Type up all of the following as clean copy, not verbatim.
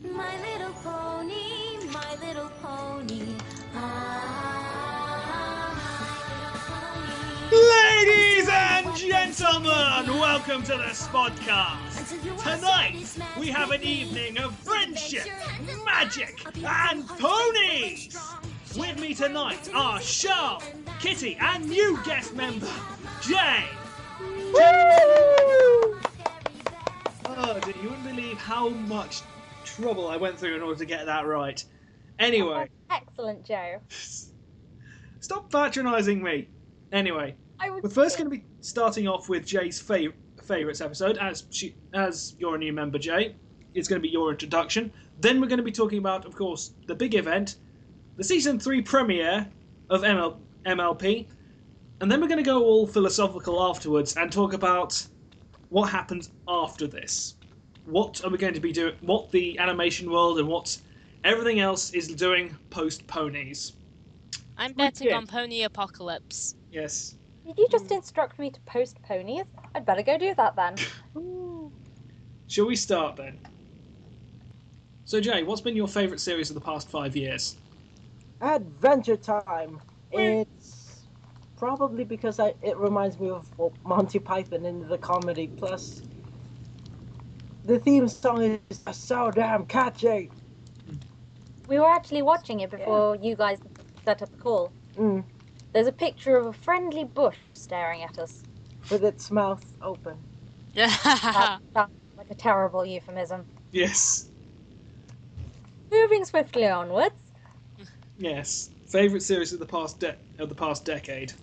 My little pony, my little pony. Ah, my little pony. Ladies and gentlemen, welcome to the Spodcast. Tonight, we have an evening of friendship, magic, and ponies. With me tonight are Charles, Kitty, and new guest member, Jay. Oh, dear, you wouldn't believe how much trouble I went through in order to get that right. Anyway. Excellent, Joe. Stop patronising me. Anyway, we're first going to be starting off with Jay's favourites episode. As you're a new member, Jay, it's going to be your introduction. Then we're going to be talking about, of course, the big event, the Season 3 premiere of MLP. And then we're going to go all philosophical afterwards and talk about what happens after this. What are we going to be doing? What the animation world and what everything else is doing post ponies. I'm betting on Pony Apocalypse. Yes. Did you just instruct me to post ponies? I'd better go do that then. Shall we start then? So Jay, what's been your favourite series of the past 5 years? Adventure Time. It's probably because it reminds me of Monty Python in the comedy. Plus, the theme song is so damn catchy. We were actually watching it before you guys set up the call. Mm. There's a picture of a friendly bush staring at us. With its mouth open. That's like a terrible euphemism. Yes. Moving swiftly onwards. Yes. Favourite series of the past decade?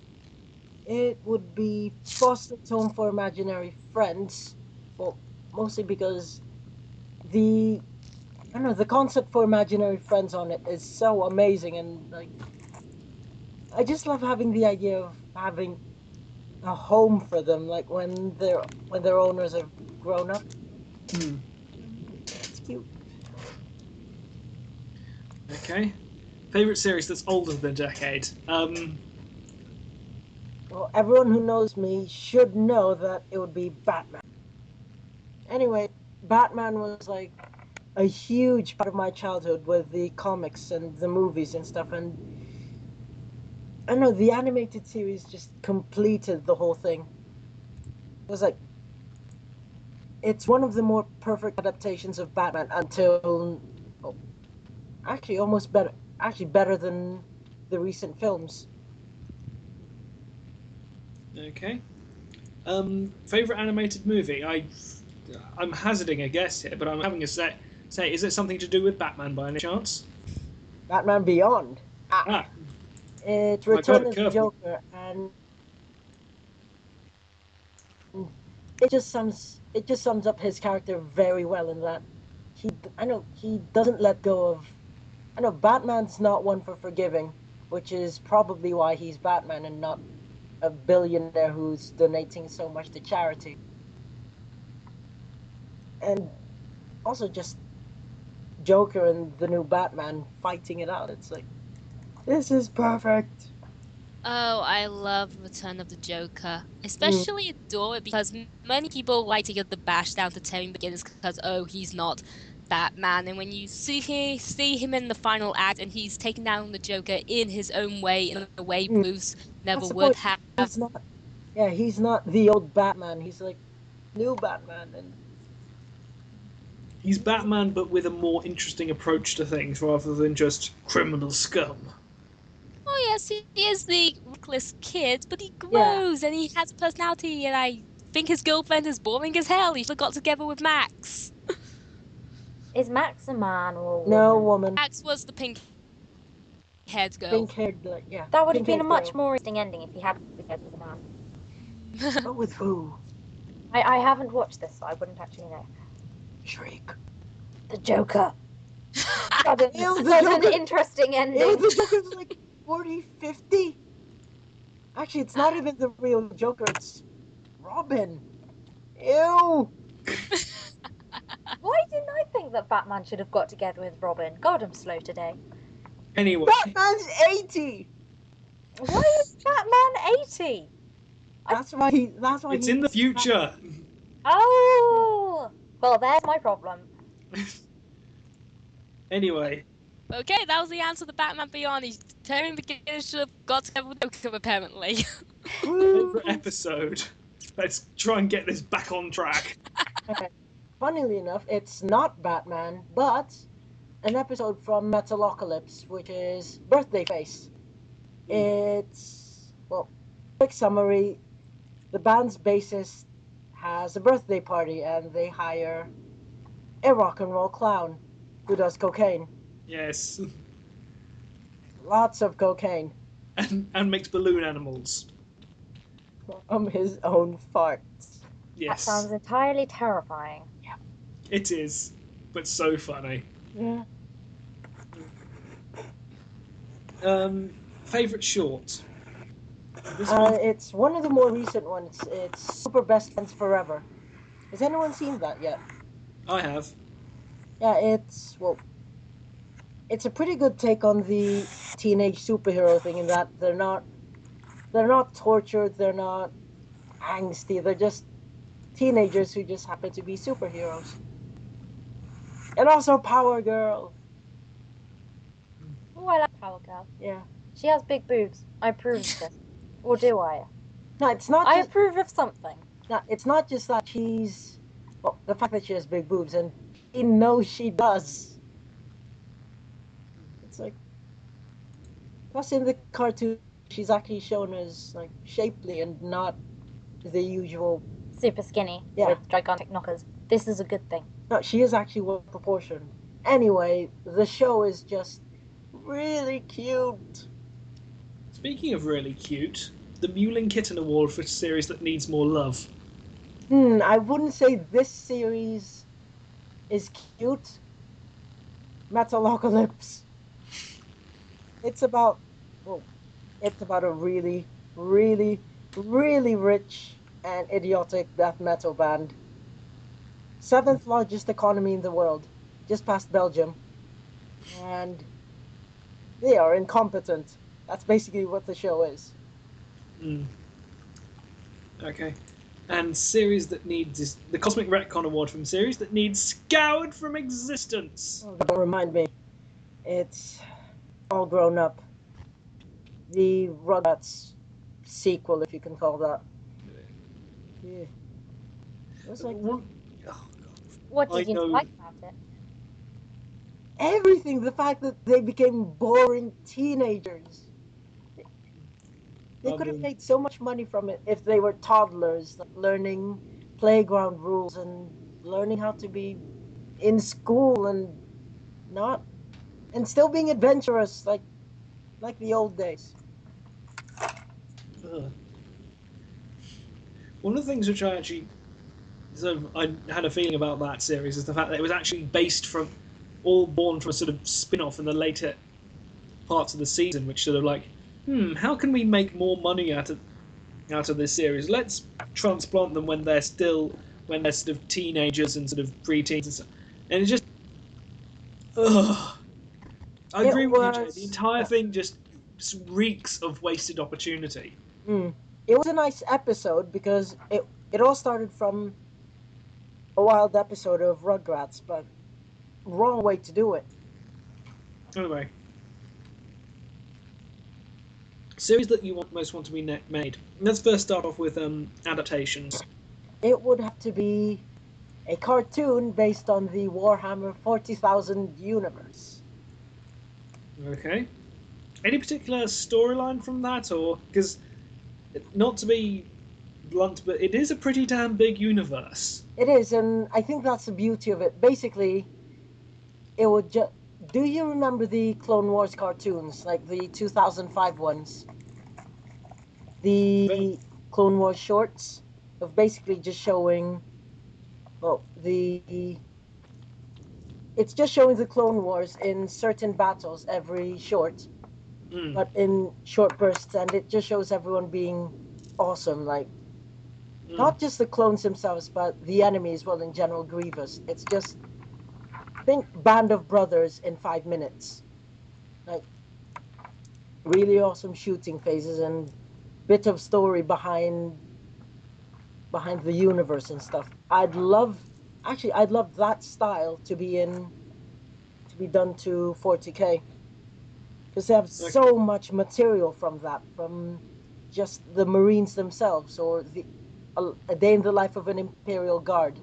It would be Foster's Home for Imaginary Friends. Well, mostly because the concept for imaginary friends on it is so amazing, and like I just love having the idea of having a home for them, like when their owners have grown up. It's cute. Okay. Favourite series that's older than a decade? Well, everyone who knows me should know that it would be Batman. Anyway, Batman was like a huge part of my childhood with the comics and the movies and stuff, and I don't know, the animated series just completed the whole thing. It was like, it's one of the more perfect adaptations of Batman until, better than the recent films. Okay. Favourite animated movie? I'm hazarding a guess here, but I'm having a say, is it something to do with Batman by any chance? Batman Beyond. It's Return of the Joker, and it just sums up his character very well in that he doesn't let go of. I know Batman's not one for forgiving, which is probably why he's Batman and not a billionaire who's donating so much to charity. And also just Joker and the new Batman fighting it out. It's like, this is perfect. Oh, I love Return of the Joker. Especially adore it because many people like to give the bash down to Terry McGinnis because, he's not Batman. And when you see him in the final act and he's taking down the Joker in his own way, in a way Bruce never would have. He's not the old Batman. He's like new Batman. And he's Batman, but with a more interesting approach to things rather than just criminal scum. Oh yes, he is the reckless kid, but he grows and he has a personality, and I think his girlfriend is boring as hell. He should have got together with Max. Is Max a man or a woman? No, woman. Max was the pink-haired girl. Pink-haired, That would have been a much more interesting ending if he had together with a man. But with who? I haven't watched this, so I wouldn't actually know. Shriek. The Joker. That's an interesting ending. The Joker's like 40, 50. Actually, it's not even the real Joker. It's Robin. Ew. Why didn't I think that Batman should have got together with Robin? God, I'm slow today. Anyway. Batman's 80. Why is Batman 80? That's why It's in the future. Oh! Well, there's my problem. Anyway, Okay, that was the answer to Batman Beyond. Terry McGinnis should have got together with Joker, apparently. favorite episode. Let's try and get this back on track. Funnily enough, it's not Batman, but an episode from Metalocalypse, which is Birthdayface. It's, well, quick summary. The band's bassist has a birthday party and they hire a rock and roll clown who does cocaine. Yes. Lots of cocaine. And makes balloon animals. From his own farts. Yes. That sounds entirely terrifying. It is, but so funny. Yeah. Favorite short? It's one of the more recent ones. It's Super Best Friends Forever. Has anyone seen that yet? I have. Yeah, it's a pretty good take on the teenage superhero thing in that they're not tortured, they're not angsty, they're just teenagers who just happen to be superheroes. And also Power Girl. Oh, I like Power Girl. Yeah. She has big boobs. I approve of this. Or do I? No, it's not I just, approve of something. no, it's not just that she's, well, the fact that she has big boobs, and he knows she does. It's like, plus in the cartoon, she's actually shown as like shapely and not the usual. Super skinny Yeah. with gigantic knockers. This is a good thing. No, she is actually well proportioned. Anyway, the show is just really cute. Speaking of really cute, the Mewling Kitten Award for a series that needs more love. I wouldn't say this series is cute. Metalocalypse. It's about a really, really, really rich and idiotic death metal band. 7th largest economy in the world, just past Belgium. And they are incompetent. That's basically what the show is. Okay. And series that needs the Cosmic Retcon Award from series that needs scoured from existence. Oh, don't remind me. It's all grown up. The Rugrats sequel, if you can call that. Yeah. It was like What I did you know. like about it? everything. The fact that they became boring teenagers. They could have made so much money from it if they were toddlers, like learning playground rules and learning how to be in school and still being adventurous like the old days. One of the things which I actually I had a feeling about that series is the fact that it was actually born from a sort of spin-off in the later parts of the season, which sort of like, how can we make more money out of this series? Let's transplant them when they're sort of teenagers and sort of preteens and stuff. And it just, I agree with you, Jay. The entire thing just reeks of wasted opportunity. It was a nice episode because it all started from a wild episode of Rugrats, but wrong way to do it. Anyway, series that you most want to be made. Let's first start off with adaptations. It would have to be a cartoon based on the Warhammer 40,000 universe. Okay. Any particular storyline from that, or because not to be blunt, but it is a pretty damn big universe. It is, and I think that's the beauty of it. Basically, it would just. Do you remember the Clone Wars cartoons, like the 2005 ones? The Clone Wars shorts of basically just showing. Well, it's just showing the Clone Wars in certain battles every short, but in short bursts, and it just shows everyone being awesome, like not just the clones themselves, but the enemy as well in General Grievous. It's just, think Band of Brothers in 5 minutes. Like, really awesome shooting phases and bit of story behind the universe and stuff. I'd love that style to be in to be done to 40k. Because they have so much material from that, from just the Marines themselves, or a day in the life of an Imperial Guard.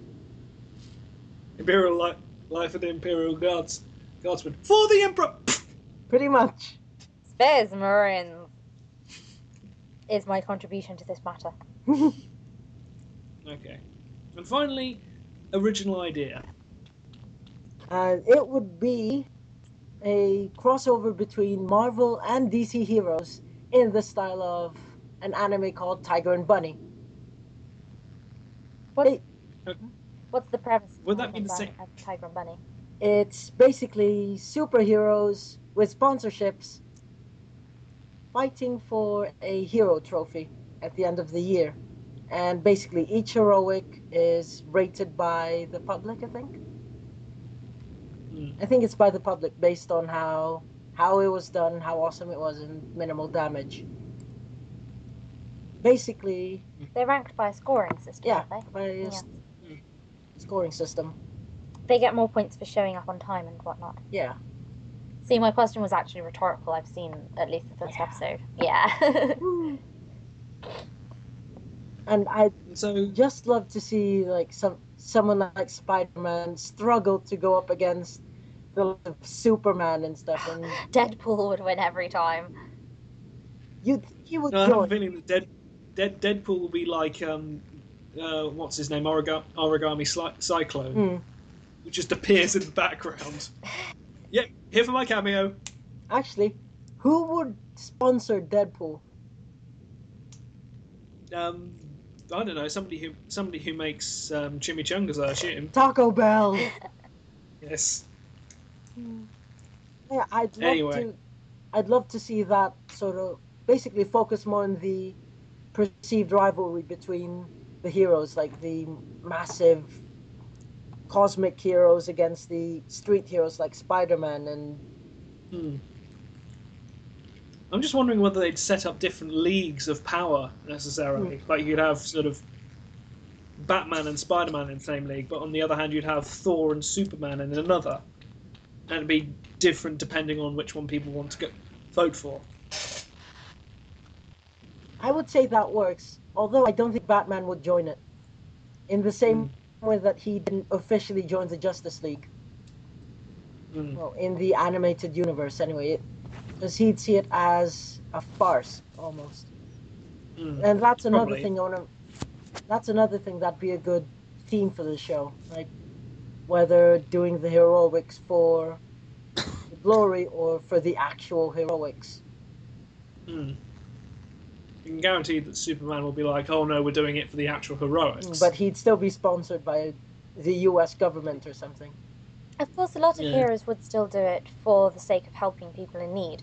Imperial life of the Imperial Guardsmen. For the Emperor! Pretty much. Spares Marines is my contribution to this matter. Okay. And finally, original idea. And it would be a crossover between Marvel and DC heroes in the style of an anime called Tiger and Bunny. What's the premise? Would that be the same? Of Tiger and Bunny? It's basically superheroes with sponsorships fighting for a hero trophy at the end of the year. And basically each heroic is rated by the public, I think. I think it's by the public based on how it was done, how awesome it was, and minimal damage. Basically... They're ranked by a scoring system, Yeah, aren't they? by a scoring system. They get more points for showing up on time and whatnot. Yeah. See, my question was actually rhetorical. I've seen at least the first episode. Yeah. And I'd just love to see like someone like Spider-Man struggle to go up against the Superman and stuff. And Deadpool would win every time. You would. No, I have a feeling that Deadpool will be like what's his name, Origami Cyclone, who just appears in the background. Yep, here for my cameo. Actually, who would sponsor Deadpool? I don't know, somebody who makes chimichangas, I assume. Taco Bell. Yes. Yeah, I'd love to see that sort of basically focus more on the perceived rivalry between the heroes, like the massive cosmic heroes against the street heroes like Spider-Man and... I'm just wondering whether they'd set up different leagues of power necessarily. Like you'd have sort of Batman and Spider-Man in the same league, but on the other hand you'd have Thor and Superman in another. And it'd be different depending on which one people want to vote for. I would say that works, although I don't think Batman would join it. In the same way that he didn't officially join the Justice League. Well, in the animated universe anyway. Because he'd see it as a farce, almost. And that's another thing That's another thing that'd be a good theme for the show. Like, whether doing the heroics for the glory or for the actual heroics. You can guarantee that Superman will be like, oh no, we're doing it for the actual heroics. But he'd still be sponsored by the US government or something. Of course, a lot of heroes would still do it for the sake of helping people in need.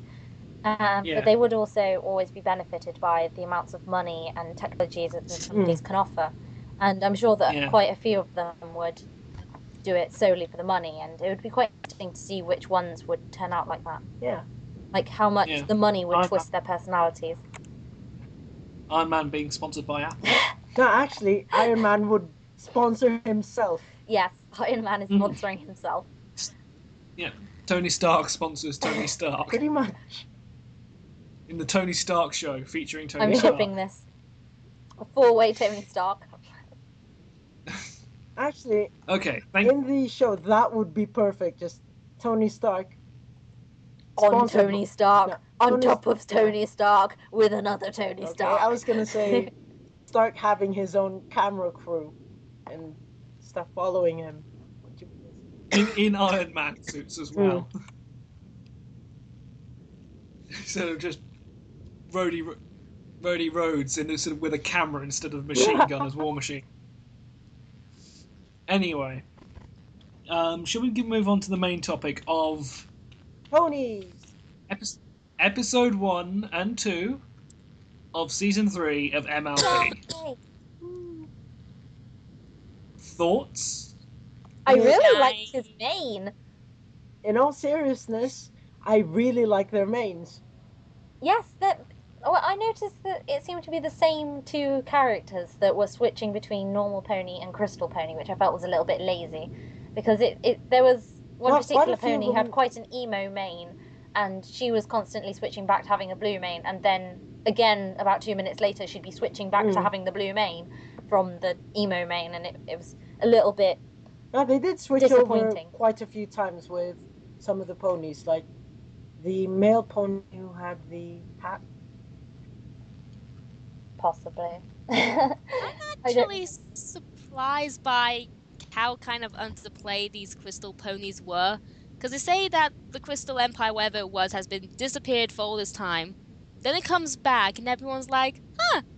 But they would also always be benefited by the amounts of money and technologies that the companies can offer. And I'm sure that quite a few of them would do it solely for the money. And it would be quite interesting to see which ones would turn out like that. Yeah. Like how much the money would twist their personalities. Iron Man being sponsored by Apple. No, actually, Iron Man would sponsor himself. Yes, Iron Man is sponsoring himself. Yeah, Tony Stark sponsors Tony Stark. Pretty much. In the Tony Stark show, featuring Tony Stark. I'm shipping this. A four-way Tony Stark. Actually, in the show, that would be perfect. Just Tony Stark. On Tony Stark. On top of Tony Stark with another Tony Stark. I was going to say Stark having his own camera crew and stuff following him. In Iron Man suits as well. Instead of just Rhodey Rhodes in sort of with a camera instead of a machine gun as War Machine. Anyway, should we move on to the main topic of ponies? Episode 1 and 2 of Season 3 of MLP. Thoughts? I really liked his mane. In all seriousness, I really like their manes. Yes, I noticed that it seemed to be the same two characters that were switching between normal pony and crystal pony, which I felt was a little bit lazy, because there was one particular pony had quite an emo mane, and she was constantly switching back to having a blue mane, and then again about 2 minutes later she'd be switching back to having the blue mane from the emo mane, and it was a little bit they did switch over quite a few times with some of the ponies, like the male pony who had the hat. Possibly. I'm actually surprised by how kind of underplayed these crystal ponies were, because they say that the Crystal Empire, wherever it was, has been disappeared for all this time. Then it comes back and everyone's like,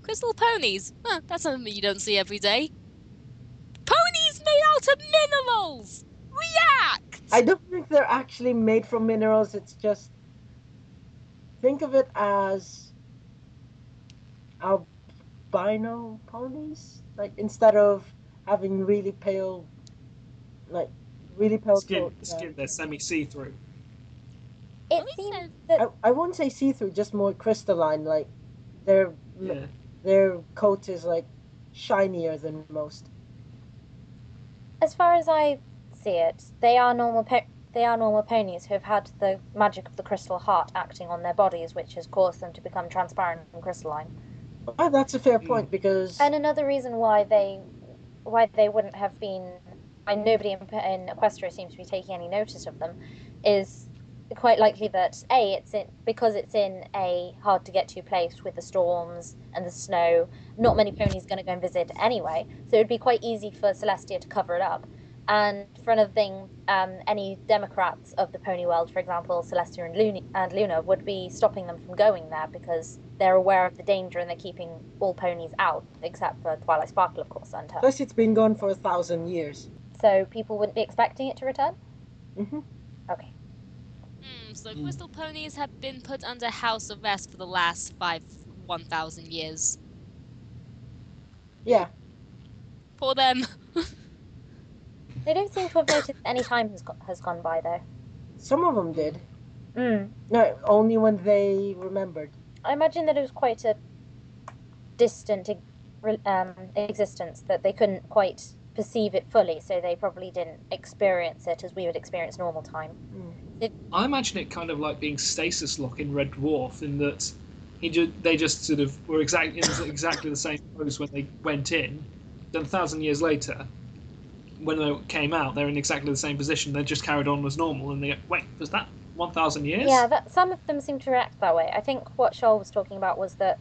crystal ponies. That's something you don't see every day. Ponies made out of minerals! React! I don't think they're actually made from minerals, it's just... Think of it as... albino ponies? Like, instead of having really pale skin, they're semi-see-through. It seems that... I won't say see-through, just more crystalline, like, their coat is, like, shinier than most. As far as I see it, they are normal ponies who have had the magic of the crystal heart acting on their bodies, which has caused them to become transparent and crystalline. Oh, that's a fair point, because... And another reason why they wouldn't have been... why nobody in Equestria seems to be taking any notice of them is quite likely that, because it's in a hard-to-get-to place with the storms and the snow, not many ponies are going to go and visit anyway, so it would be quite easy for Celestia to cover it up. And for another thing, any Democrats of the pony world, for example, Celestia and Luna, would be stopping them from going there because they're aware of the danger and they're keeping all ponies out, except for Twilight Sparkle, of course, and her. Plus, it's been gone for 1,000 years. So people wouldn't be expecting it to return? Mm-hmm. Okay. So crystal ponies have been put under house arrest for the last 1,000 years. Yeah. Poor them. They don't seem to have noticed any time has gone by, though. Some of them did. No, only when they remembered. I imagine that it was quite a distant existence, that they couldn't quite perceive it fully, so they probably didn't experience it as we would experience normal time. I imagine it kind of like being stasis lock in Red Dwarf, in that they just sort of were exactly the same pose when they went in. Then 1,000 years later, when they came out, they're in exactly the same position. They just carried on as normal, and they go, wait, was that 1,000 years? Yeah, some of them seem to react that way. I think what Shoal was talking about was that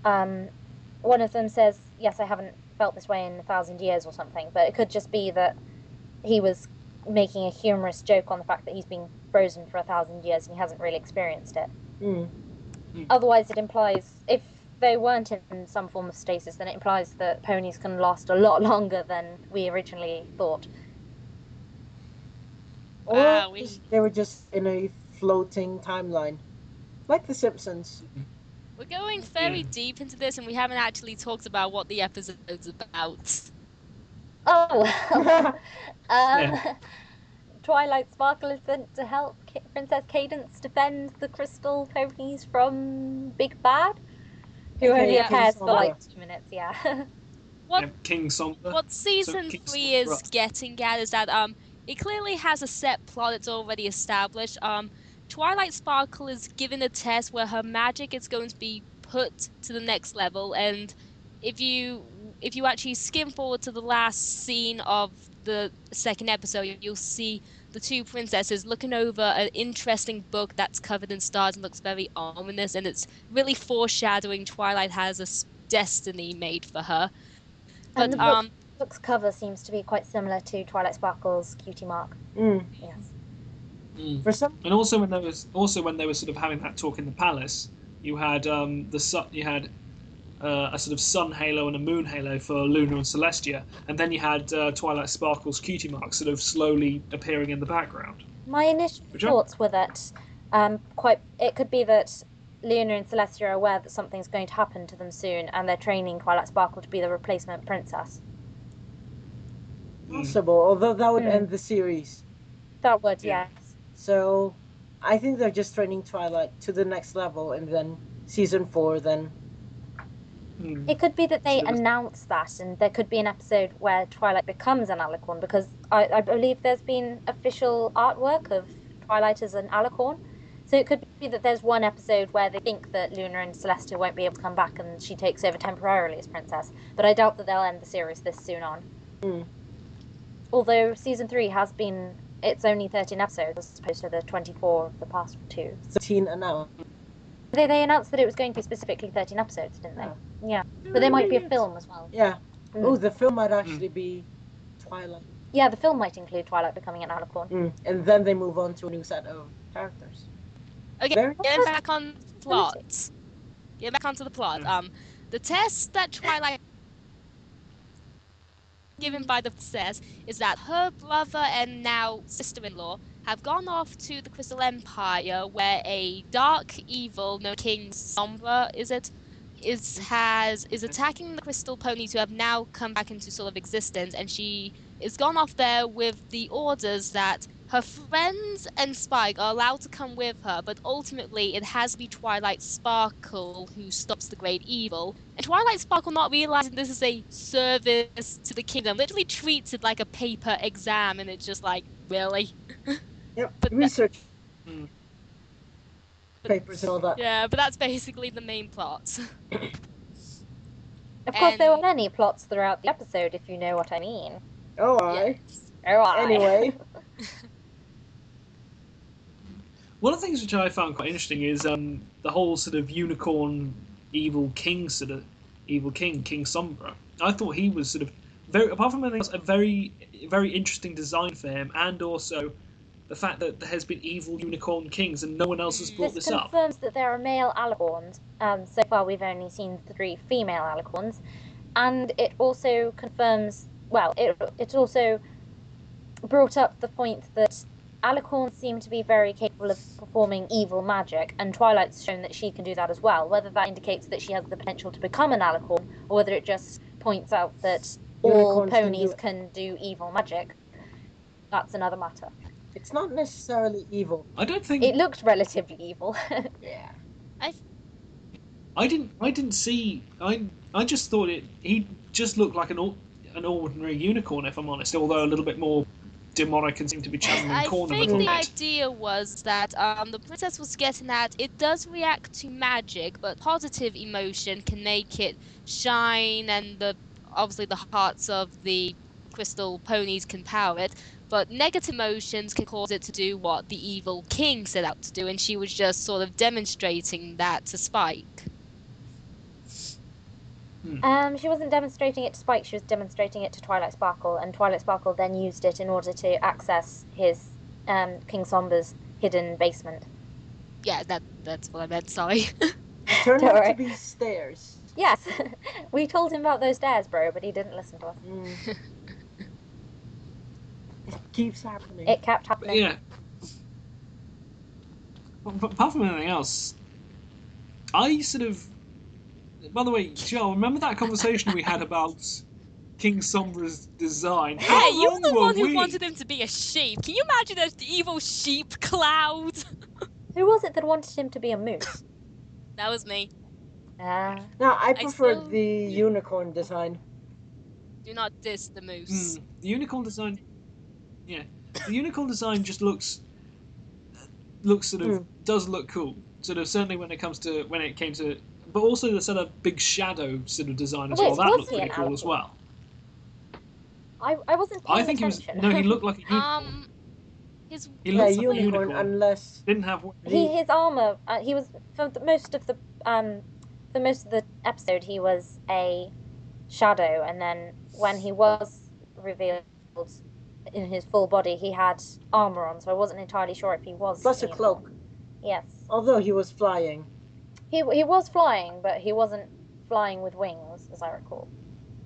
one of them says, yes, I haven't felt this way in 1,000 years or something, but it could just be that he was making a humorous joke on the fact that he's been frozen for 1,000 years and he hasn't really experienced it. Otherwise, it implies, if they weren't in some form of stasis, then it implies that ponies can last a lot longer than we originally thought. Or they were just in a floating timeline, like The Simpsons. We're going very deep into this, and we haven't actually talked about what the episode's about. Oh, Twilight Sparkle is sent to help Princess Cadence defend the crystal ponies from Big Bad, who only appears for like 2 minutes. King Somber. What season 3 is getting at is that it clearly has a set plot that's already established. Twilight Sparkle is given a test where her magic is going to be put to the next level, and if you actually skim forward to the last scene of the second episode, you'll see the two princesses looking over an interesting book that's covered in stars and looks very ominous, and it's really foreshadowing Twilight has a destiny made for her. And the book's cover seems to be quite similar to Twilight Sparkle's cutie mark. Yes. And also when they were sort of having that talk in the palace, you had a sort of sun halo and a moon halo for Luna and Celestia, and then you had Twilight Sparkle's cutie mark sort of slowly appearing in the background. My initial thoughts were that it could be that Luna and Celestia are aware that something's going to happen to them soon, and they're training Twilight Sparkle to be the replacement princess. Possible, although that would end the series. That would, yes. So, I think they're just training Twilight to the next level, and then season 4, then It could be that they announce that, and there could be an episode where Twilight becomes an alicorn, because I believe there's been official artwork of Twilight as an alicorn. So it could be that there's one episode where they think that Luna and Celestia won't be able to come back and she takes over temporarily as princess. But I doubt that they'll end the series this soon on. Although season 3 has been... It's only 13 episodes as opposed to the 24 of the past 2. 13 announced. They announced that it was going to be specifically 13 episodes, didn't they? Yeah. But there might be a film as well. Yeah. Oh, the film might actually be Twilight. Yeah, the film might include Twilight becoming an alicorn. And then they move on to a new set of characters. Okay, getting back on plot. Getting back onto the plot. The test that Twilight given by the princess is that her brother and now sister-in-law have gone off to the Crystal Empire, where a dark evil, no King Sombra, is attacking the crystal ponies who have now come back into sort of existence, and she is gone off there with the orders that her friends and Spike are allowed to come with her, but ultimately it has to be Twilight Sparkle who stops the great evil. And Twilight Sparkle, not realizing this is a service to the kingdom, literally treats it like a paper exam, and it's just like, really? Yep, but research papers and all that. Yeah, but that's basically the main plot. Of course, there were many plots throughout the episode, if you know what I mean. Oh, aye. Yes. Oh, aye. Anyway. One of the things which I found quite interesting is the whole sort of unicorn evil king King Sombra. I thought he was sort of very, apart from anything else, a very, very interesting design for him, and also the fact that there has been evil unicorn kings and no one else has brought this up. This confirms that there are male alicorns. So far we've only seen 3 female alicorns, and it also confirms, well, it also brought up the point that alicorns seem to be very capable of performing evil magic, and Twilight's shown that she can do that as well. Whether that indicates that she has the potential to become an alicorn, or whether it just points out that all ponies can do evil magic, that's another matter. It's not necessarily evil. I don't think it looked relatively evil. Yeah. I didn't see. I just thought he just looked like an ordinary unicorn, if I'm honest. Although a little bit more demonic and seemed to be channeling corn a little bit. I think the idea was that the princess was getting at it does react to magic, but positive emotion can make it shine, and obviously the hearts of the crystal ponies can power it. But negative emotions can cause it to do what the evil king set out to do, and she was just sort of demonstrating that to Spike. She wasn't demonstrating it to Spike, she was demonstrating it to Twilight Sparkle, and Twilight Sparkle then used it in order to access his King Sombra's hidden basement. Yeah, that's what I meant, sorry. It turned out to be stairs. Yes, we told him about those stairs, bro, but he didn't listen to us. It keeps happening. It kept happening. Yeah. But apart from anything else, I sort of... By the way, Joe, remember that conversation we had about King Sombra's design? Hey, you're the one who wanted him to be a sheep. Can you imagine an evil sheep cloud? Who was it that wanted him to be a moose? That was me. No, I preferred the unicorn design. Do not diss the moose. The unicorn design... Yeah. The unicorn design just looks sort of... does look cool. Sort of, certainly when it came to... But also the sort of big shadow sort of design as well. That looked pretty cool as well. I wasn't paying I think attention. he was... No, he looked like a unicorn. He looked like a unicorn, unless... Didn't have... His armor... he was... For most of the episode, he was a shadow, and then when he was revealed in his full body, he had armor on, so I wasn't entirely sure if he was... Plus a cloak. Yes. Although he was flying. He was flying, but he wasn't flying with wings, as I recall.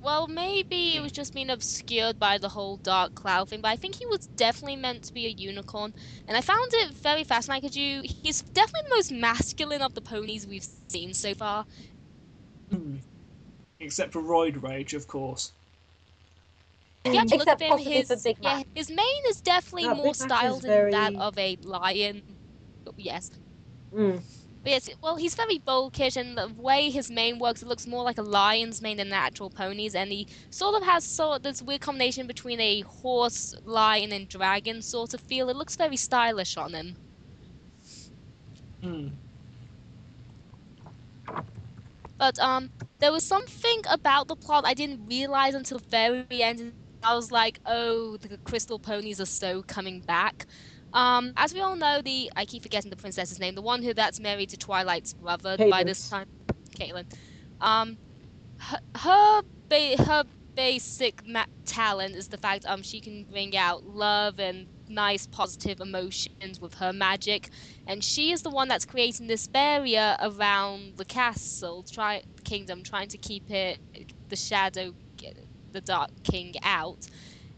Well, maybe it was just being obscured by the whole dark cloud thing, but I think he was definitely meant to be a unicorn, and I found it very fascinating. He's definitely the most masculine of the ponies we've seen so far. Except for Roid Rage, of course. If you actually look at him, Big his mane is definitely more styled than that of a lion. Yes. But yes, well, he's very bulkish, and the way his mane works, it looks more like a lion's mane than the actual ponies, and he sort of has this weird combination between a horse, lion, and dragon sort of feel. It looks very stylish on him. Hmm. But there was something about the plot I didn't realize until the very end. I was like, oh, the crystal ponies are so coming back. As we all know, I keep forgetting the princess's name, the one that's married to Twilight's brother by this time, Caitlin. Her basic talent is the fact she can bring out love and nice positive emotions with her magic, and she is the one that's creating this barrier around the castle, kingdom, trying to keep the Dark King out.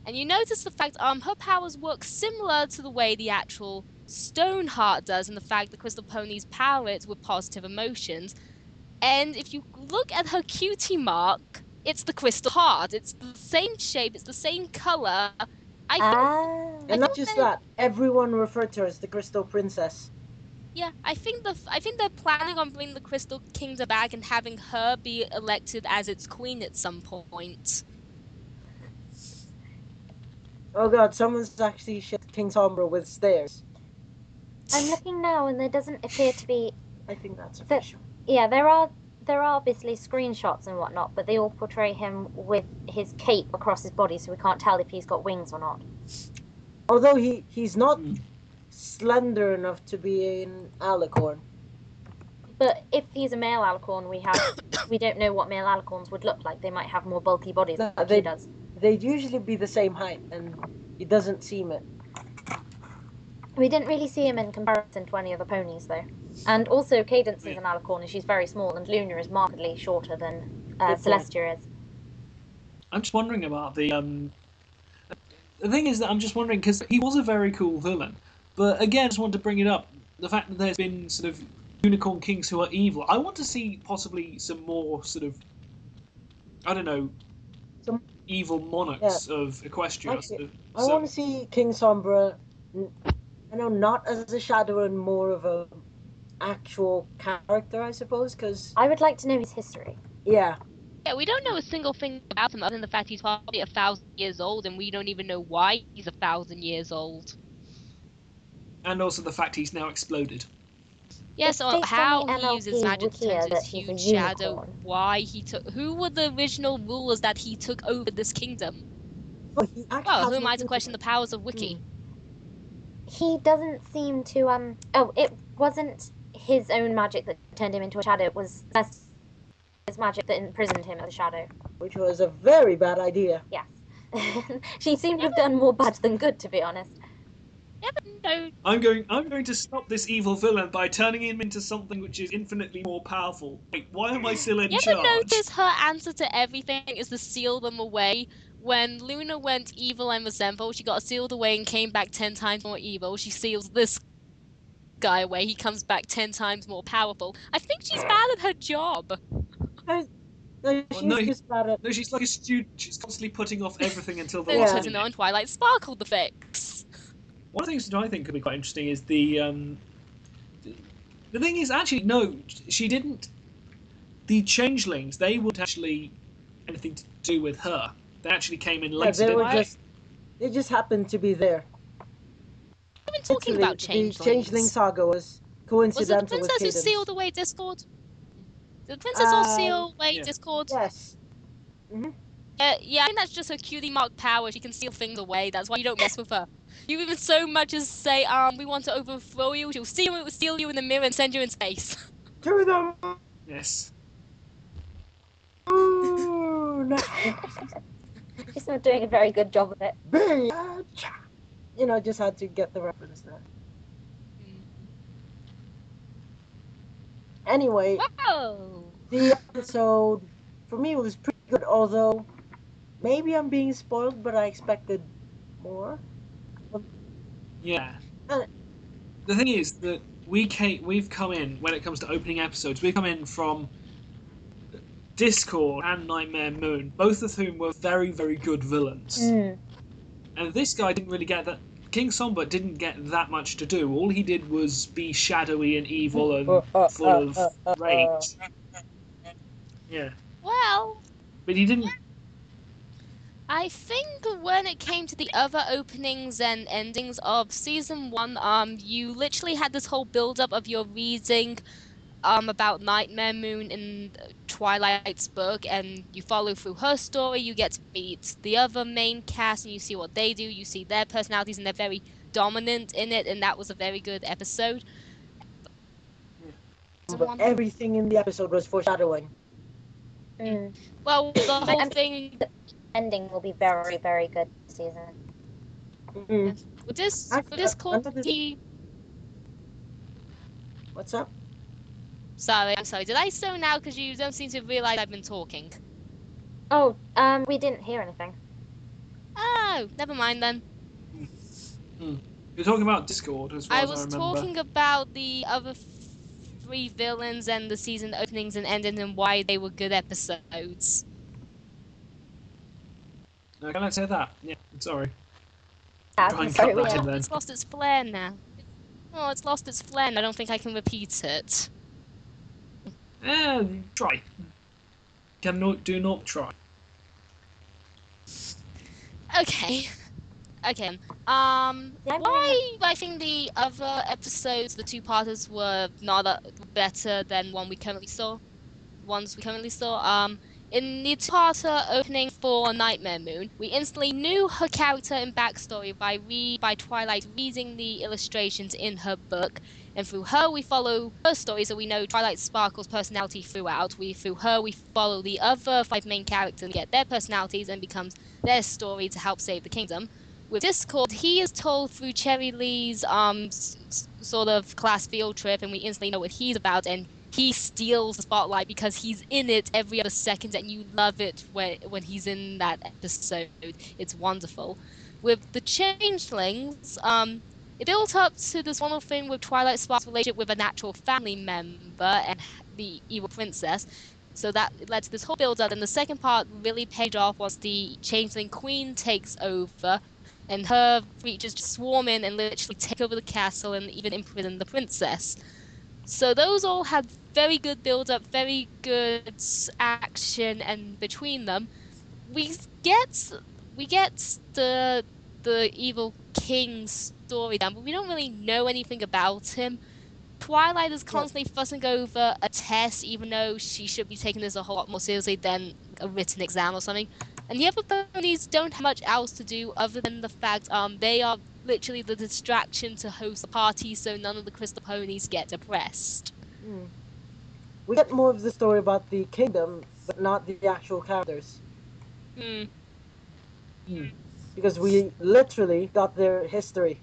And you notice the fact her powers work similar to the way the actual Stoneheart does, and the fact the Crystal Ponies power it with positive emotions. And if you look at her cutie mark, it's the crystal heart. It's the same shape. It's the same color. And not just that, everyone referred to her as the Crystal Princess. Yeah, I think they're planning on bringing the Crystal Kingdom back and having her be elected as its queen at some point. Oh god, someone's actually shipped King Sombra with stairs. I'm looking now, and there doesn't appear to be. I think that's official. Yeah, there are obviously screenshots and whatnot, but they all portray him with his cape across his body, so we can't tell if he's got wings or not. Although he's not slender enough to be an alicorn. But if he's a male alicorn, we don't know what male alicorns would look like. They might have more bulky bodies than he does. They'd usually be the same height, and he doesn't seem it. We didn't really see him in comparison to any other ponies, though. And also, Cadence is an alicorn, and she's very small, and Luna is markedly shorter than Celestia is. I'm just wondering about the thing is that I'm just wondering, because he was a very cool villain, but again, I just wanted to bring it up, the fact that there's been sort of unicorn kings who are evil. I want to see possibly some more sort of, I don't know, some evil monarchs of Equestria. Actually, I want to see King Sombra, I know, not as a shadow and more of a actual character, I suppose, because I would like to know his history. Yeah, we don't know a single thing about him other than the fact he's probably 1,000 years old, and we don't even know why he's 1,000 years old. And also the fact he's now exploded. Yes, how he uses magic to turn into this huge shadow, why he took... Who were the original rulers that he took over this kingdom? Well, who am I to question the powers of Wiki? He doesn't seem to, it wasn't his own magic that turned him into a shadow, it was his magic that imprisoned him as a shadow. Which was a very bad idea. Yes. She seemed to have done more bad than good, to be honest. No. I'm going to stop this evil villain by turning him into something which is infinitely more powerful. Wait, why am I still in charge? You ever notice her answer to everything is to seal them away? When Luna went evil and resentful, she got sealed away and came back 10 times more evil. She seals this guy away, he comes back 10 times more powerful. I think she's bad at her job. She's like a student. She's constantly putting off everything until the last minute. On Twilight Sparkle the fix. One of the things that I think could be quite interesting is the thing is, actually, no, she didn't. The changelings, they wouldn't actually anything to do with her. They actually came in later. They just happened to be there. I've been talking about changelings. The changeling saga was coincidental. Was it the princess who sealed away Discord? Did the princess all seal away Discord? Yes. Mm-hmm. Yeah, I think that's just her cutie mark power. She can seal things away. That's why you don't mess with her. You even so much as say, we want to overthrow you. She'll steal you in the mirror and send you in space. To them. Yes. Ooh, no. She's not doing a very good job of it. You know, just had to get the reference there. Anyway, the episode for me was pretty good, although maybe I'm being spoiled, but I expected more. Yeah. The thing is that we've come in, when it comes to opening episodes, we've come in from Discord and Nightmare Moon, both of whom were very, very good villains. And this guy didn't really get that. King Somber didn't get that much to do. All he did was be shadowy and evil and full of rage. Yeah. Well, but he didn't. I think when it came to the other openings and endings of season 1, you literally had this whole build-up of your reading about Nightmare Moon in Twilight's book, and you follow through her story. You get to meet the other main cast, and you see what they do. You see their personalities, and they're very dominant in it, and that was a very good episode. But everything in the episode was foreshadowing. Well, the whole thing... ending will be very, very good this season. With this called the... What's up? Sorry, I'm sorry. Did I zone out because you don't seem to realize I've been talking? Oh, we didn't hear anything. Oh, never mind then. You're talking about Discord, as far as I remember. I was talking about the other 3 villains and the season openings and endings and why they were good episodes. Okay, let's hear that. Yeah, sorry. It's lost its flair now. Oh, it's lost its flair, and I don't think I can repeat it. Try. Do not try. Okay. Why I think the other episodes, the 2-parters, were not better than ones we currently saw. In the 2-parter opening for Nightmare Moon, we instantly knew her character and backstory by Twilight reading the illustrations in her book, and through her we follow her story, so we know Twilight Sparkle's personality throughout. Through her we follow the other 5 main characters and get their personalities and becomes their story to help save the kingdom. With Discord, he is told through Cherry Lee's sort of class field trip, and we instantly know what he's about, and he steals the spotlight because he's in it every other second, and you love it when he's in that episode. It's wonderful. With the Changelings, it built up to this wonderful thing with Twilight Spark's relationship with a natural family member and the evil princess. So that led to this whole build-up, and the second part really paid off once the Changeling Queen takes over, and her creatures just swarm in and literally take over the castle and even imprison the princess. So those all had very good build-up, very good action, and between them, we get the evil king's story down, but we don't really know anything about him. Twilight is constantly fussing over a test, even though she should be taking this a whole lot more seriously than a written exam or something. And the other ponies don't have much else to do other than the fact they are literally the distraction to host the party, so none of the crystal ponies get depressed. We get more of the story about the kingdom, but not the actual characters. Because we literally got their history.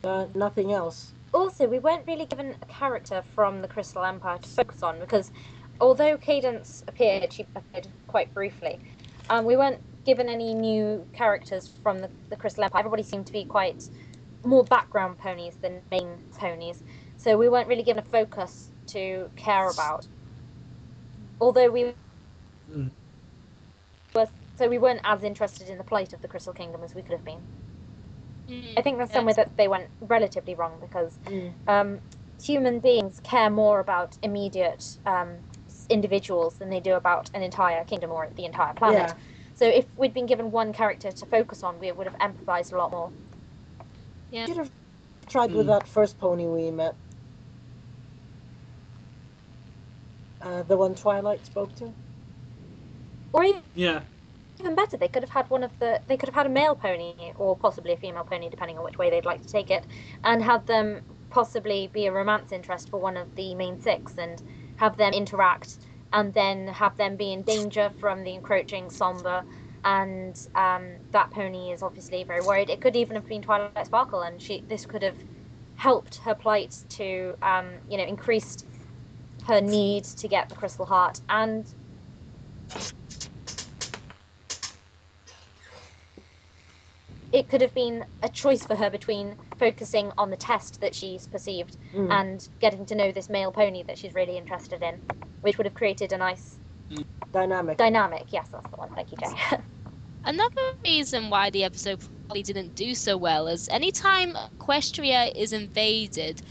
Nothing else. Also, we weren't really given a character from the Crystal Empire to focus on, because although Cadence appeared, she appeared quite briefly, we weren't given any new characters from the Crystal Empire. Everybody seemed to be quite more background ponies than main ponies, so we weren't really given a focus to care about. Although we weren't as interested in the plight of the Crystal Kingdom as we could have been. I think that's somewhere that they went relatively wrong, because human beings care more about immediate individuals than they do about an entire kingdom or the entire planet. Yeah. So if we'd been given one character to focus on, we would have empathized a lot more. Yeah. Should have tried with that first pony we met. The one Twilight spoke to. Or even better, they could have had a male pony or possibly a female pony, depending on which way they'd like to take it, and have them possibly be a romance interest for one of the main 6 and have them interact, and then have them be in danger from the encroaching Somber, and that pony is obviously very worried. It could even have been Twilight Sparkle, and this could have helped her plight to increased her need to get the Crystal Heart, and it could have been a choice for her between focusing on the test that she's perceived and getting to know this male pony that she's really interested in, which would have created a nice dynamic. Yes, that's the one. Thank you, Jay. Another reason why the episode probably didn't do so well, as anytime Equestria is invaded,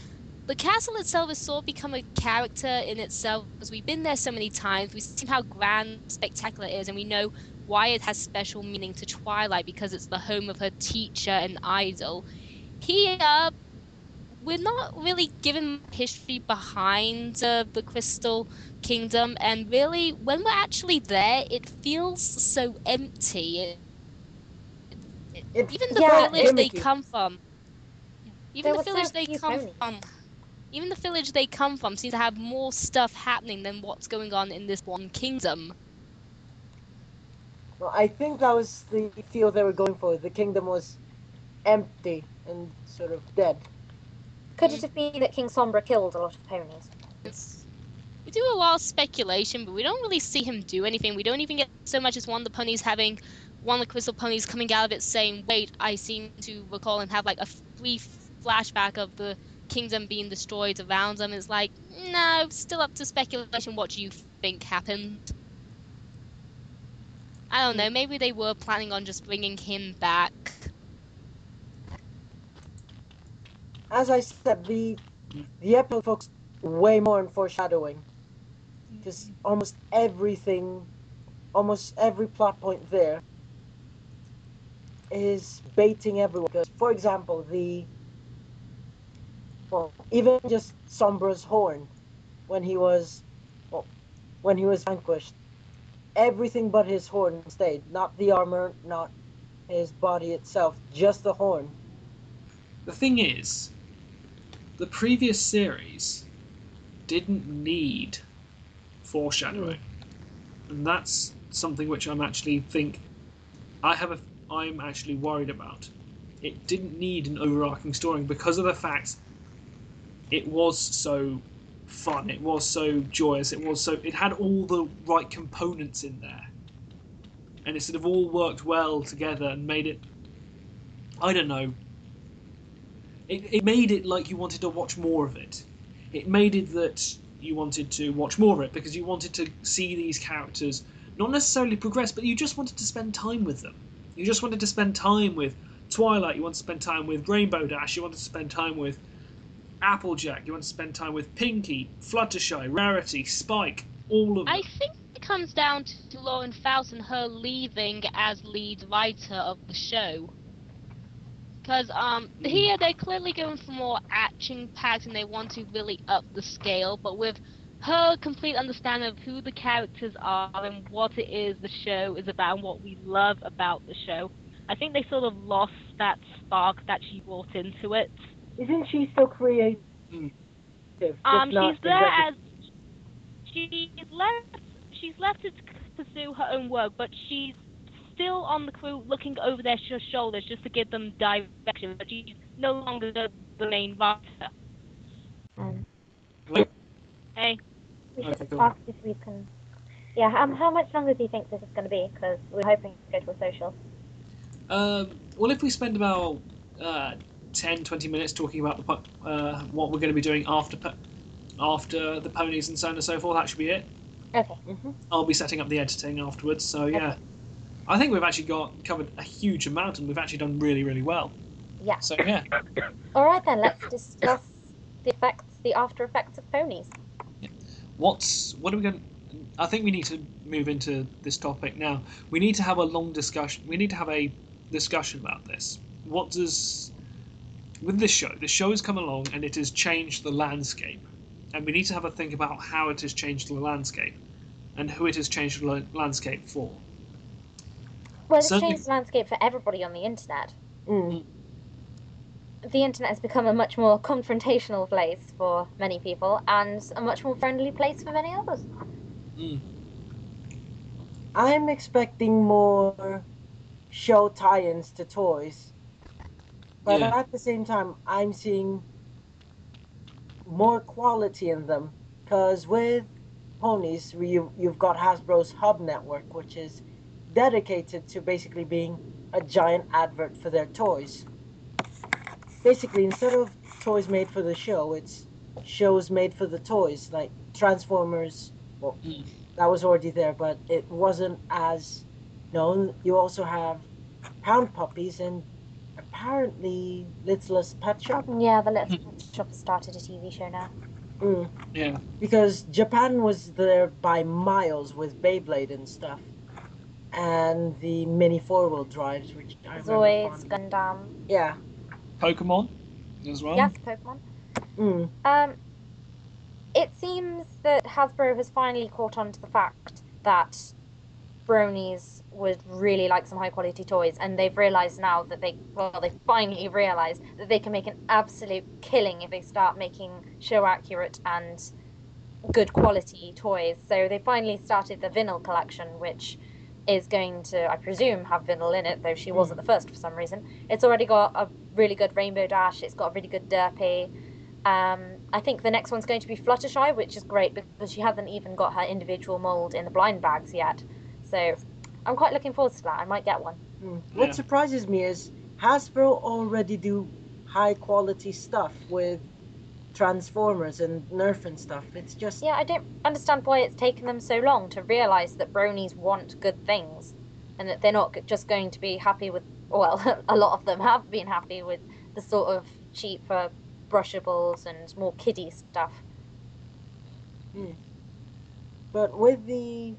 the castle itself has sort of become a character in itself, because we've been there so many times, we've seen how grand, spectacular it is, and we know why it has special meaning to Twilight, because it's the home of her teacher and idol. Here, we're not really given history behind the Crystal Kingdom, and really, when we're actually there, it feels so empty. Even the village they come from, even the village they come from, even the village they come from seems to have more stuff happening than what's going on in this one kingdom. Well, I think that was the feel they were going for. The kingdom was empty and sort of dead. Could it have been that King Sombra killed a lot of ponies? We do a lot of speculation, but we don't really see him do anything. We don't even get so much as one of the ponies having one of the crystal ponies coming out of it saying, wait, I seem to recall and have like a brief flashback of the kingdom being destroyed around them. It's like, no, still up to speculation. What do you think happened? I don't know, maybe they were planning on just bringing him back. As I said, the episode focused way more on foreshadowing. Because almost every plot point there is baiting everyone. Because, for example, even just Sombra's horn, when he was vanquished, everything but his horn stayed. Not the armor, not his body itself, just the horn. The thing is, the previous series didn't need foreshadowing, and that's something which I'm actually worried about. It didn't need an overarching story because of the fact it was so fun, it was so joyous, it had all the right components in there, and it sort of all worked well together and made it, I don't know, it made it like you wanted to watch more of it. It made it that you wanted to watch more of it because you wanted to see these characters not necessarily progress, but you just wanted to spend time with them. You just wanted to spend time with Twilight, you wanted to spend time with Rainbow Dash, you wanted to spend time with Applejack, you want to spend time with Pinky, Fluttershy, Rarity, Spike, all of them. I think it comes down to Lauren Faust and her leaving as lead writer of the show. Because here they're clearly going for more action-packed and they want to really up the scale, but with her complete understanding of who the characters are and what it is the show is about and what we love about the show, I think they sort of lost that spark that she brought into it. Isn't she still creative? She's there as she's left to pursue her own work, but she's still on the crew looking over their shoulders just to give them direction, but she's no longer the main writer. Hey. We should ask if we can... Yeah, how much longer do you think this is going to be? Because we're hoping to go to a social. Well, if we spend about 10-20 minutes talking about what we're going to be doing after the ponies and so on and so forth, that should be it. Okay. I'll be setting up the editing afterwards, so yeah. I think we've actually covered a huge amount, and we've actually done really, really well. Yeah. So yeah. All right then, let's discuss the after effects of ponies. Yeah. What are we going? I think we need to move into this topic now. We need to have a long discussion. We need to have a discussion about this. With this show? This show has come along and it has changed the landscape, and we need to have a think about how it has changed the landscape, and who it has changed the landscape for. Well, it's changed the landscape for everybody on the internet. The internet has become a much more confrontational place for many people, and a much more friendly place for many others. I'm expecting more show tie-ins to toys, but at the same time, I'm seeing more quality in them. Because with ponies, you've got Hasbro's Hub Network, which is dedicated to basically being a giant advert for their toys. Basically, instead of toys made for the show, it's shows made for the toys, like Transformers. Well, that was already there, but it wasn't as known. You also have Pound Puppies and apparently Littlest Pet Shop. Yeah, the Littlest Pet Shop has started a TV show now. Yeah. Because Japan was there by miles with Beyblade and stuff. And the mini 4-wheel drives, which I remember Zoids, fondly. Gundam. Yeah. Pokemon as well. Yes, Pokemon. It seems that Hasbro has finally caught on to the fact that bronies would really like some high quality toys, and they've realised now that they finally realised that they can make an absolute killing if they start making show accurate and good quality toys. So they finally started the vinyl collection, which is going to, I presume, have vinyl in it, though she wasn't the first for some reason. It's already got a really good Rainbow Dash, it's got a really good Derpy. I think the next one's going to be Fluttershy, which is great because she hasn't even got her individual mould in the blind bags yet. So I'm quite looking forward to that. I might get one. What surprises me is Hasbro already do high quality stuff with Transformers and Nerf and stuff. It's just... Yeah, I don't understand why it's taken them so long to realise that bronies want good things and that they're not just going to be happy with... Well, a lot of them have been happy with the sort of cheaper brushables and more kiddie stuff. But with the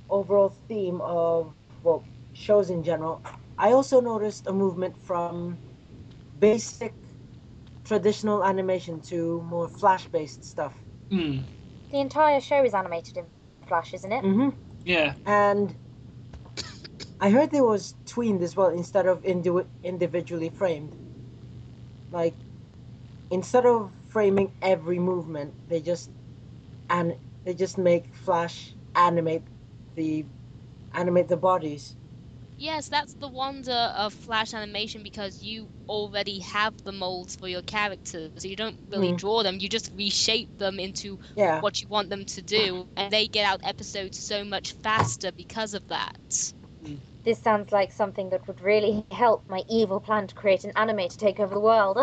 overall theme of, well, shows in general, I also noticed a movement from basic traditional animation to more Flash-based stuff. The entire show is animated in Flash, isn't it? Yeah. And I heard there was tweened as well instead of individually framed. Like, instead of framing every movement, they just make Flash animate the bodies. Yes, that's the wonder of Flash animation, because you already have the molds for your characters, so you don't really draw them, you just reshape them into what you want them to do, and they get out episodes so much faster because of that. This sounds like something that would really help my evil plan to create an anime to take over the world.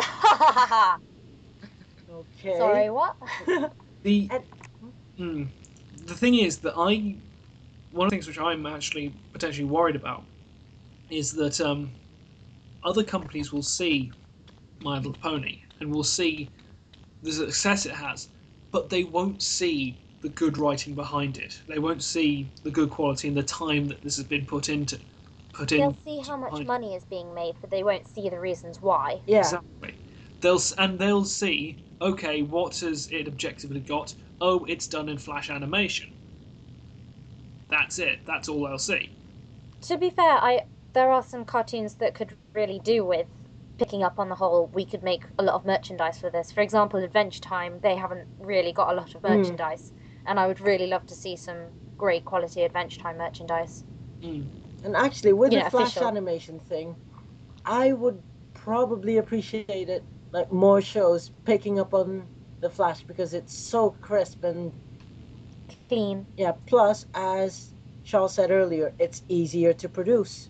Okay. Sorry, what? The thing is that one of the things which I'm actually potentially worried about is that other companies will see My Little Pony and will see the success it has, but they won't see the good writing behind it. They won't see the good quality and the time that this has been put in. They'll see how much money is being made, but they won't see the reasons why. Yeah. Exactly. They'll see, okay, what has it objectively got? Oh, it's done in Flash animation. That's it. That's all they'll see. To be fair, there are some cartoons that could really do with picking up on the whole, we could make a lot of merchandise for this. For example, Adventure Time, they haven't really got a lot of merchandise. And I would really love to see some great quality Adventure Time merchandise. And actually, with the Flash official animation thing, I would probably appreciate it, like more shows picking up on the Flash, because it's so crisp and clean. Yeah, plus, as Charles said earlier, it's easier to produce.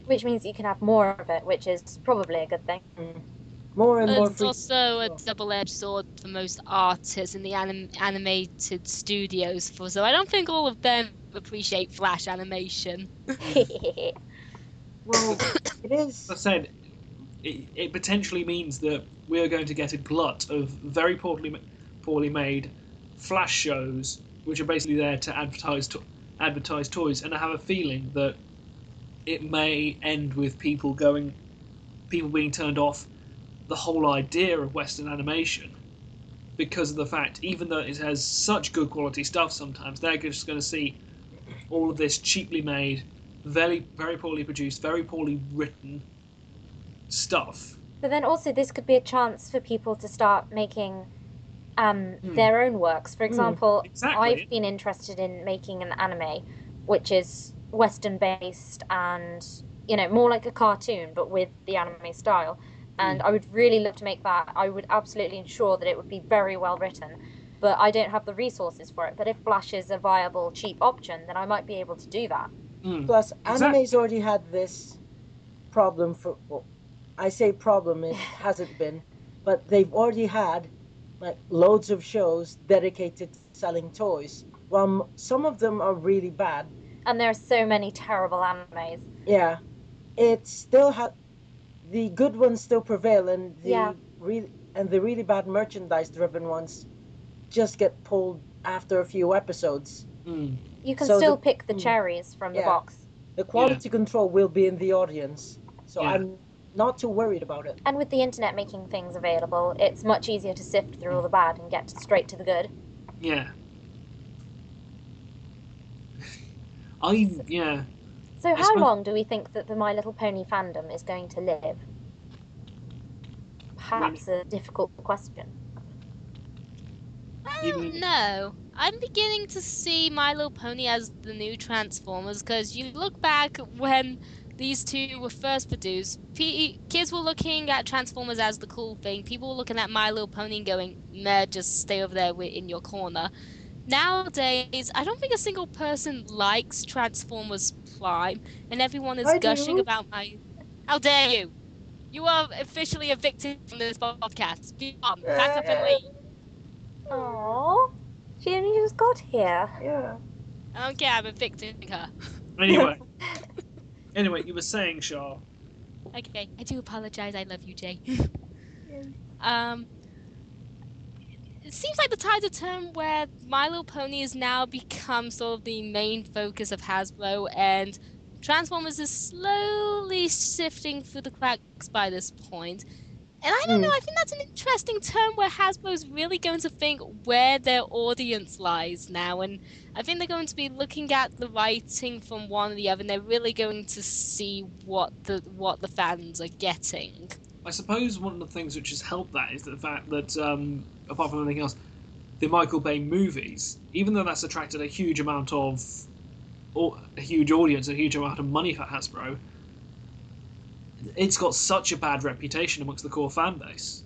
Which means you can have more of it, which is probably a good thing. More and more. It's also a double-edged sword for most artists in the animated studios. So I don't think all of them appreciate Flash animation. Well, it is. As I said, it potentially means that we are going to get a glut of very poorly made Flash shows, which are basically there to advertise toys, and I have a feeling that it may end with people being turned off the whole idea of Western animation, because of the fact, even though it has such good quality stuff, sometimes they're just going to see all of this cheaply made, very, very poorly produced, very poorly written stuff. But then also this could be a chance for people to start making their own works. For example, I've been interested in making an anime which is Western based and, more like a cartoon but with the anime style. And I would really love to make that. I would absolutely ensure that it would be very well written. But I don't have the resources for it. But if Flash is a viable, cheap option, then I might be able to do that. Plus, anime's already had this problem for... Well, I say problem, it hasn't been. But they've already had, loads of shows dedicated to selling toys. While some of them are really bad. And there are so many terrible animes. Yeah. It still had... the good ones still prevail, and Yeah. the really bad merchandise-driven ones just get pulled after a few episodes. You can So still pick the cherries from the box. The quality control will be in the audience, so I'm not too worried about it. And with the internet making things available, it's much easier to sift through all the bad and get straight to the good. Yeah. So how long do we think that the My Little Pony fandom is going to live? Perhaps a difficult question. I don't know. I'm beginning to see My Little Pony as the new Transformers, because you look back when these two were first produced, kids were looking at Transformers as the cool thing. People were looking at My Little Pony and going, meh, just stay over there in your corner. Nowadays, I don't think a single person likes Transformers Prime, and everyone is gushing about my... How dare you! You are officially a victim from this podcast. Be on, pack up and leave. Aww. She only just got here. Yeah. I don't care, I'm evicting her. Anyway, you were saying, Shah. Okay, I do apologize. I love you, Jay. It seems like the tides have turned where My Little Pony has now become sort of the main focus of Hasbro, and Transformers is slowly sifting through the cracks by this point. And I don't know, I think that's an interesting turn where Hasbro's really going to think where their audience lies now. And I think they're going to be looking at the writing from one or the other, and they're really going to see what the fans are getting. I suppose one of the things which has helped that is the fact that, apart from anything else, the Michael Bay movies, even though that's attracted a huge amount of... or a huge audience, a huge amount of money for Hasbro, it's got such a bad reputation amongst the core fan base,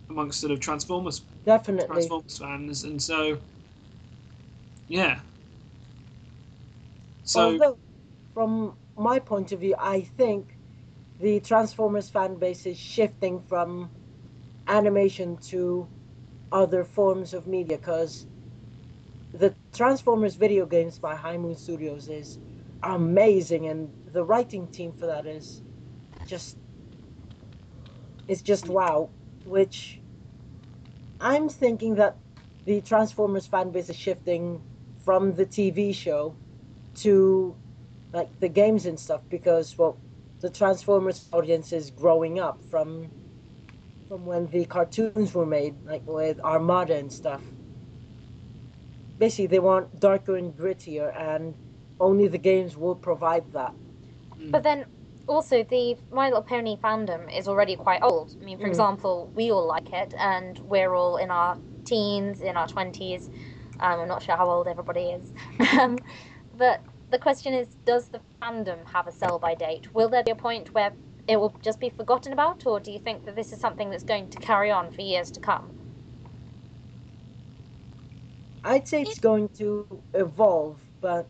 amongst sort of Transformers fans, and so although from my point of view, I think the Transformers fan base is shifting from animation to other forms of media, because the Transformers video games by High Moon Studios is amazing, and the writing team for that is just wow. Which I'm thinking that the Transformers fan base is shifting from the TV show to like the games and stuff, because the Transformers audience is growing up from when the cartoons were made, like with Armada and stuff. Basically, they want darker and grittier, and only the games will provide that. But then, also, the My Little Pony fandom is already quite old. I mean, for example, we all like it, and we're all in our teens, in our 20s. I'm not sure how old everybody is. But the question is, does the fandom have a sell-by date? Will there be a point where it will just be forgotten about, or do you think that this is something that's going to carry on for years to come? I'd say it's going to evolve, but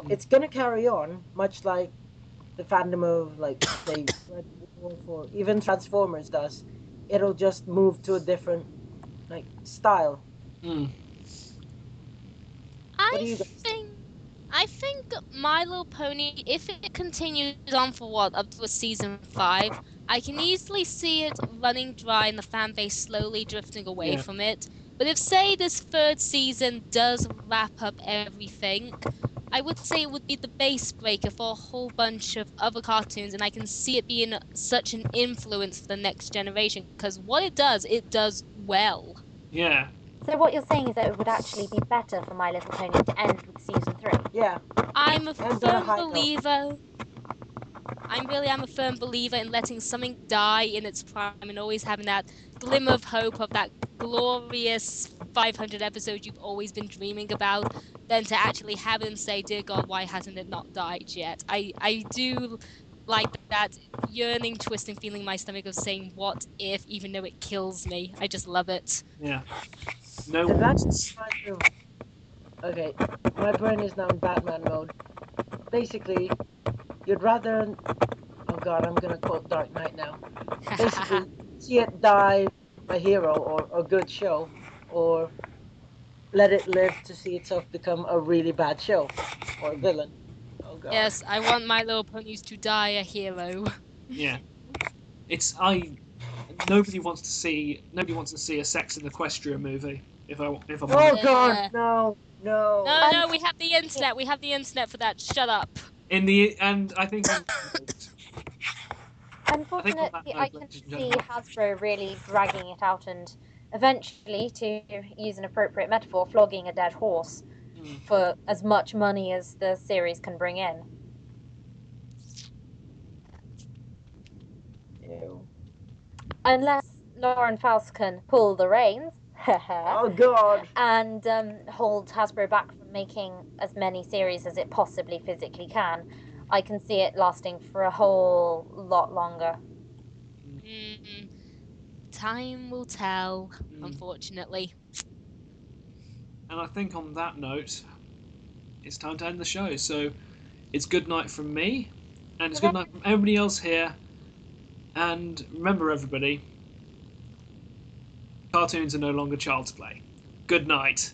it's going to carry on, much like the fandom of, like, say, Red Wolf or even Transformers does. It'll just move to a different, like, style. I think My Little Pony, if it continues on for up to season 5, I can easily see it running dry and the fan base slowly drifting away from it. But if, say, this 3rd season does wrap up everything, I would say it would be the base breaker for a whole bunch of other cartoons, and I can see it being such an influence for the next generation, because what it does well. Yeah. So what you're saying is that it would actually be better for My Little Pony to end with season 3? Yeah. I'm a firm believer. I really am a firm believer in letting something die in its prime and always having that glimmer of hope of that glorious 500 episodes you've always been dreaming about, than to actually have him say, dear God, why hasn't it not died yet? I do like that yearning, twisting feeling in my stomach of saying, what if, even though it kills me. I just love it. Yeah. Okay, my brain is now in Batman mode. Basically, you'd rather... Oh god, I'm gonna quote Dark Knight now. Basically, see it die a hero or a good show, or let it live to see itself become a really bad show or a villain. Oh god. Yes, I want My Little Ponies to die a hero. Yeah. Nobody wants to see a Sex in the Equestria movie. If I'm Oh God, no. No, we have the internet. We have the internet for that. Shut up. I think Unfortunately, I can see Hasbro really dragging it out and eventually, to use an appropriate metaphor, flogging a dead horse for as much money as the series can bring in. Ew. Unless Lauren Faust can pull the reins. Oh God. And hold Hasbro back from making as many series as it possibly physically can, I can see it lasting for a whole lot longer. Time will tell, unfortunately. And I think on that note, it's time to end the show. So it's good night from me, and it's good night from everybody else here. And remember, everybody, cartoons are no longer child's play. Good night.